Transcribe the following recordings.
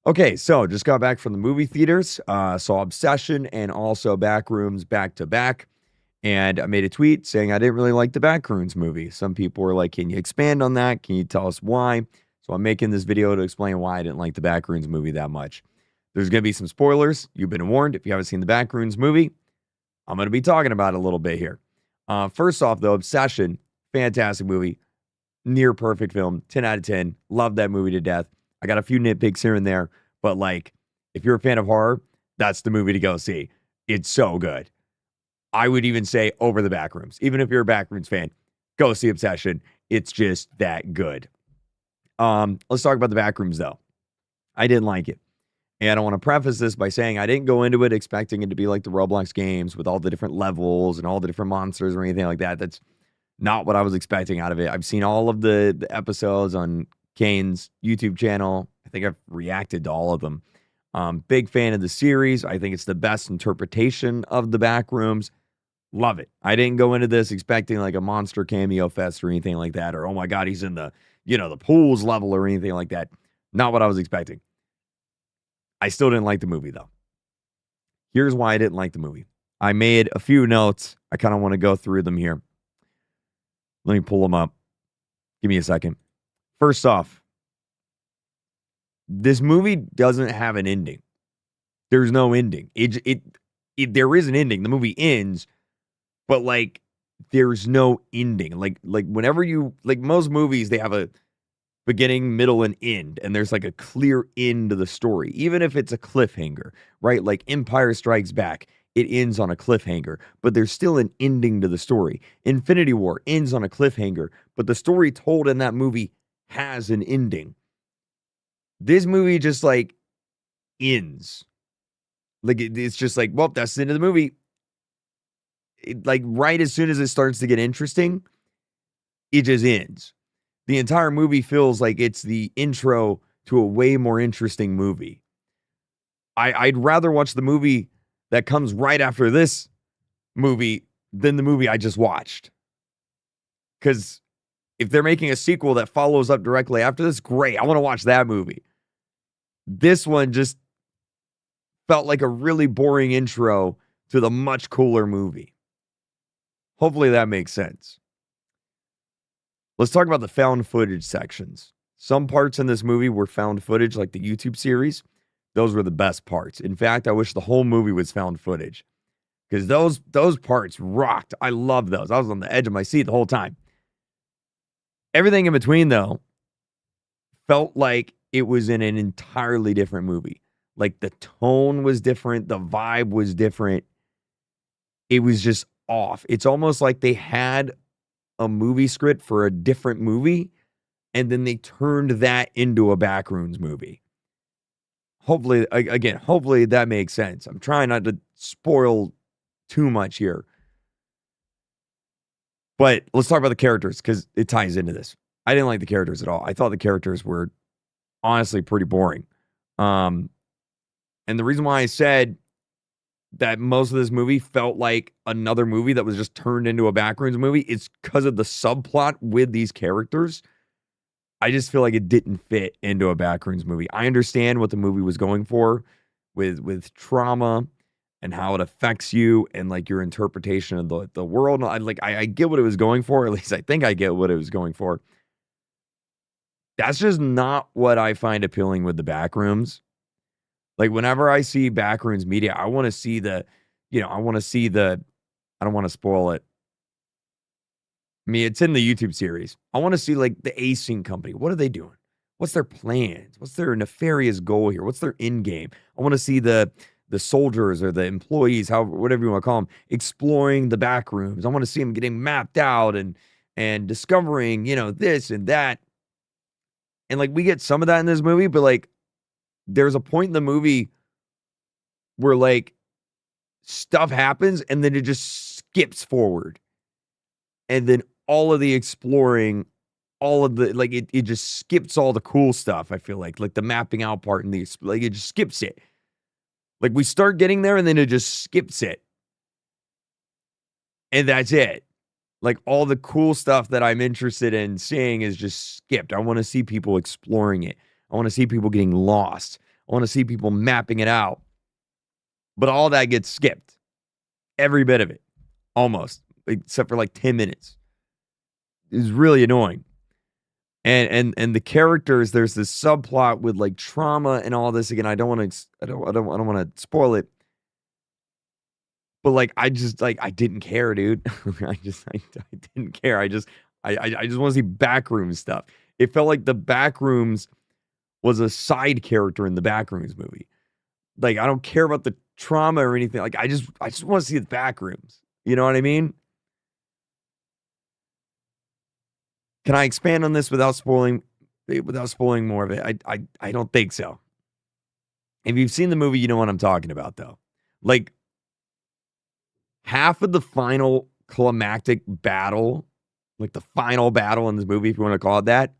Okay, so just got back from the movie theaters, saw Obsession and also Backrooms back to back. And I made a tweet saying I didn't really like the Backrooms movie. Some people were like, can you expand on that? Can you tell us why? So I'm making this video to explain why I didn't like the Backrooms movie that much. There's going to be some spoilers. You've been warned. If you haven't seen the Backrooms movie, I'm going to be talking about it a little bit here. First off, though, Obsession, fantastic movie, near perfect film, 10 out of 10. Love that movie to death. I got a few nitpicks here and there, but like, if you're a fan of horror, that's the movie to go see. It's so good. I would even say over the Backrooms. Even if you're a Backrooms fan, go see Obsession. It's just that good. Let's talk about the Backrooms, though. I didn't like it. And I want to preface this by saying I didn't go into it expecting it to be like the Roblox games with all the different levels and all the different monsters or anything like that. That's not what I was expecting out of it. I've seen all of the episodes on Kane's YouTube channel. I think I've reacted to all of them. Big fan of the series. I think it's the best interpretation of the Backrooms. Love it. I didn't go into this expecting like a monster cameo fest or anything like that, or oh my God, he's in the, the pools level or anything like that. Not what I was expecting. I still didn't like the movie though. Here's why I didn't like the movie. I made a few notes. I kind of want to go through them here. Let me pull them up. Give me a second. First off, this movie doesn't have an ending. There's no ending. There is an ending. The movie ends, but like there's no ending. Like whenever you like most movies, they have a beginning, middle, and end, and there's like a clear end to the story, even if it's a cliffhanger, right? Like Empire Strikes Back, it ends on a cliffhanger, but there's still an ending to the story. Infinity War ends on a cliffhanger, but the story told in that movie has an ending. This movie just like ends. Like it's just like, well, that's the end of the movie. Like right as soon as it starts to get interesting, it just ends. The entire movie feels like it's the intro to a way more interesting movie. I'd rather watch the movie that comes right after this movie than the movie I just watched. Because if they're making a sequel that follows up directly after this, great. I want to watch that movie. This one just felt like a really boring intro to the much cooler movie. Hopefully that makes sense. Let's talk about the found footage sections. Some parts in this movie were found footage, like the YouTube series. Those were the best parts. In fact, I wish the whole movie was found footage because those parts rocked. I love those. I was on the edge of my seat the whole time. Everything in between, though, felt like it was in an entirely different movie. Like the tone was different. The vibe was different. It was just off. It's almost like they had a movie script for a different movie, and then they turned that into a Backrooms movie. Hopefully that makes sense. I'm trying not to spoil too much here. But let's talk about the characters because it ties into this. I didn't like the characters at all. I thought the characters were honestly pretty boring. And the reason why I said that most of this movie felt like another movie that was just turned into a Backrooms movie is because of the subplot with these characters. I just feel like it didn't fit into a Backrooms movie. I understand what the movie was going for with trauma and how it affects you and like your interpretation of the world. I get what it was going for. At least I think I get what it was going for. That's just not what I find appealing with the Backrooms. Like whenever I see Backrooms media, I want to see I don't want to spoil it. I mean, it's in the YouTube series. I want to see like the A-Sync company. What are they doing? What's their plans? What's their nefarious goal here? What's their end game? I want to see the soldiers or the employees, whatever you want to call them, exploring the Backrooms. I want to see them getting mapped out and discovering, this and that. And like we get some of that in this movie, but like there's a point in the movie where like stuff happens and then it just skips forward. And then all of the exploring, all of the, like it just skips all the cool stuff, I feel like the mapping out part and it just skips it. Like we start getting there and then it just skips it. And that's it. Like all the cool stuff that I'm interested in seeing is just skipped. I want to see people exploring it. I want to see people getting lost. I want to see people mapping it out. But all that gets skipped. Every bit of it. Almost. Except for like 10 minutes. It's really annoying. And the characters, there's this subplot with like trauma and all this. Again, I don't want to spoil it. But like I didn't care, dude. I didn't care. I just want to see backrooms stuff. It felt like the backrooms was a side character in the backrooms movie. Like I don't care about the trauma or anything. Like I just want to see the backrooms. You know what I mean? Can I expand on this without spoiling more of it? I don't think so. If you've seen the movie, you know what I'm talking about, though. Like half of the final climactic battle, like the final battle in this movie, if you want to call it that,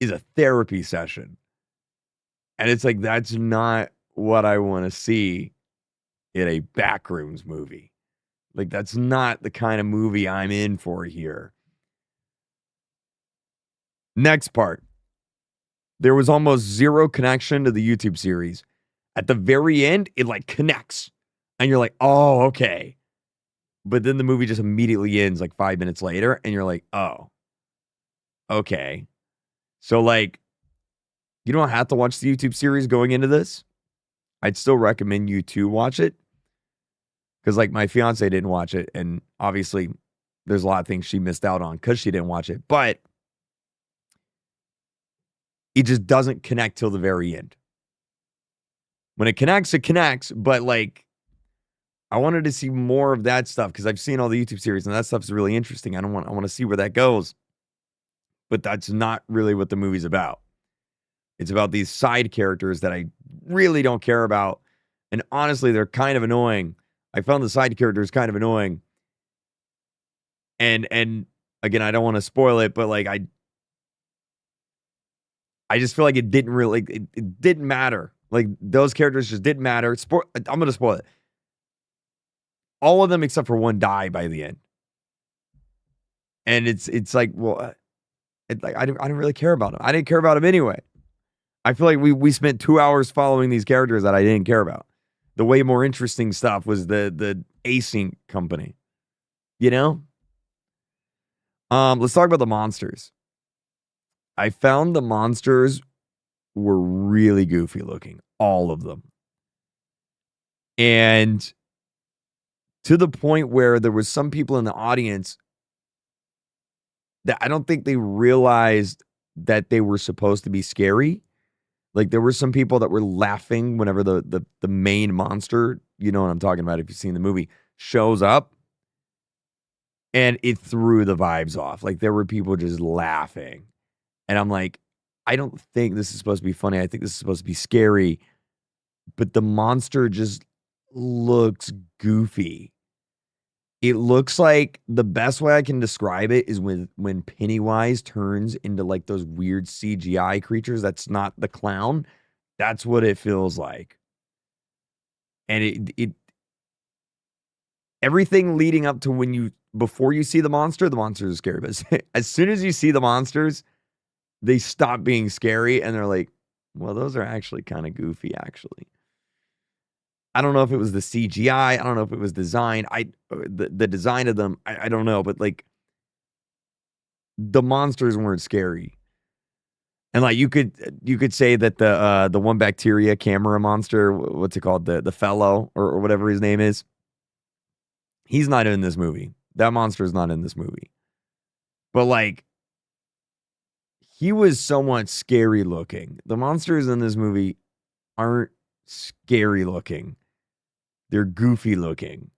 is a therapy session. And it's like, that's not what I want to see in a backrooms movie. Like, that's not the kind of movie I'm in for here. Next part. There was almost zero connection to the YouTube series. At the very end, it like connects. And you're like, oh, okay. But then the movie just immediately ends like 5 minutes later. And you're like, oh, okay. So like, you don't have to watch the YouTube series going into this. I'd still recommend you to watch it. Because like my fiance didn't watch it. And obviously there's a lot of things she missed out on because she didn't watch it. But it just doesn't connect till the very end. When it connects. But like, I wanted to see more of that stuff because I've seen all the YouTube series and that stuff's really interesting. I want to see where that goes. But that's not really what the movie's about. It's about these side characters that I really don't care about. And honestly, they're kind of annoying. I found the side characters kind of annoying. And again, I don't want to spoil it, but like I just feel like it didn't really, like, it didn't matter. Like those characters just didn't matter. I'm going to spoil it. All of them except for one die by the end. And it's like, well, I didn't really care about them. I didn't care about them anyway. I feel like we spent 2 hours following these characters that I didn't care about. The way more interesting stuff was the async company. You know? Let's talk about the monsters. I found the monsters were really goofy looking. All of them. And to the point where there was some people in the audience that I don't think they realized that they were supposed to be scary. Like there were some people that were laughing whenever the main monster, you know what I'm talking about if you've seen the movie, shows up. And it threw the vibes off. Like there were people just laughing. And I'm like, I don't think this is supposed to be funny. I think this is supposed to be scary. But the monster just looks goofy. It looks like the best way I can describe it is when Pennywise turns into like those weird CGI creatures. That's not the clown. That's what it feels like. And it everything leading up to before you see the monsters are scary. But as soon as you see the monsters, they stop being scary and they're like, well, those are actually kind of goofy, actually. I don't know if it was the CGI. I don't know if it was design. The design of them, I don't know. But like, the monsters weren't scary. And like, you could say that the one bacteria camera monster, what's it called? The fellow or whatever his name is. He's not in this movie. That monster is not in this movie. But like, he was somewhat scary looking. The monsters in this movie aren't scary looking. They're goofy looking.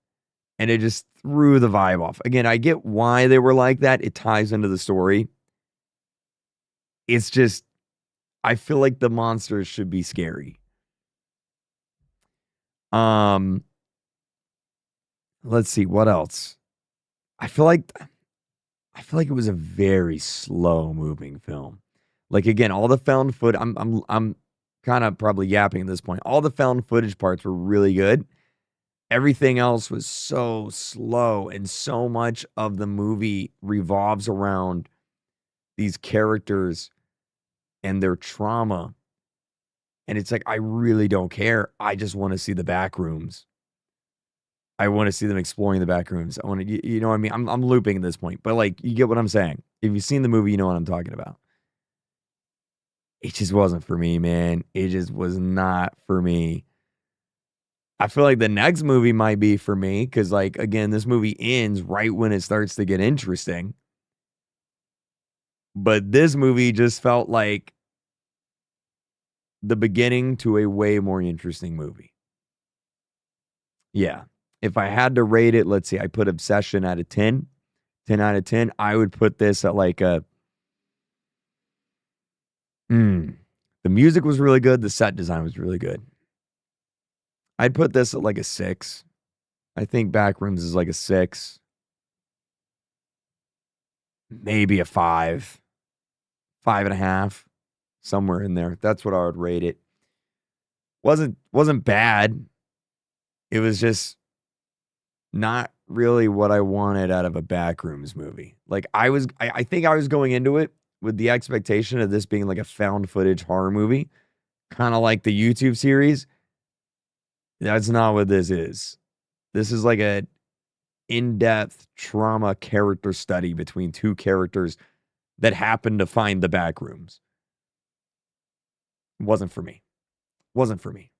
And it just threw the vibe off. Again, I get why they were like that. It ties into the story. It's just, I feel like the monsters should be scary. Let's see, what else? I feel like it was a very slow moving film. Like again, all the found footage, I'm kind of probably yapping at this point. All the found footage parts were really good. Everything else was so slow, and so much of the movie revolves around these characters and their trauma And it's like, I really don't care. I just want to see the back rooms. I want to see them exploring the back rooms. I want to, you know what I mean? I'm looping at this point, but like, you get what I'm saying. If you've seen the movie, you know what I'm talking about. It just wasn't for me, man. It just was not for me. I feel like the next movie might be for me because, like, again, this movie ends right when it starts to get interesting. But this movie just felt like the beginning to a way more interesting movie. Yeah. If I had to rate it, let's see, I put Obsession at a 10 out of 10. I would put this at like a, the music was really good. The set design was really good. I'd put this at like a 6. I think Backrooms is like a 6. Maybe a 5. 5.5. Somewhere in there. That's what I would rate it. Wasn't bad. It was just not really what I wanted out of a Backrooms movie. Like I think I was going into it with the expectation of this being like a found footage horror movie, kind of like the YouTube series. That's not what this is. This is like a in-depth trauma character study between two characters that happen to find the Backrooms. Wasn't for me. Wasn't for me.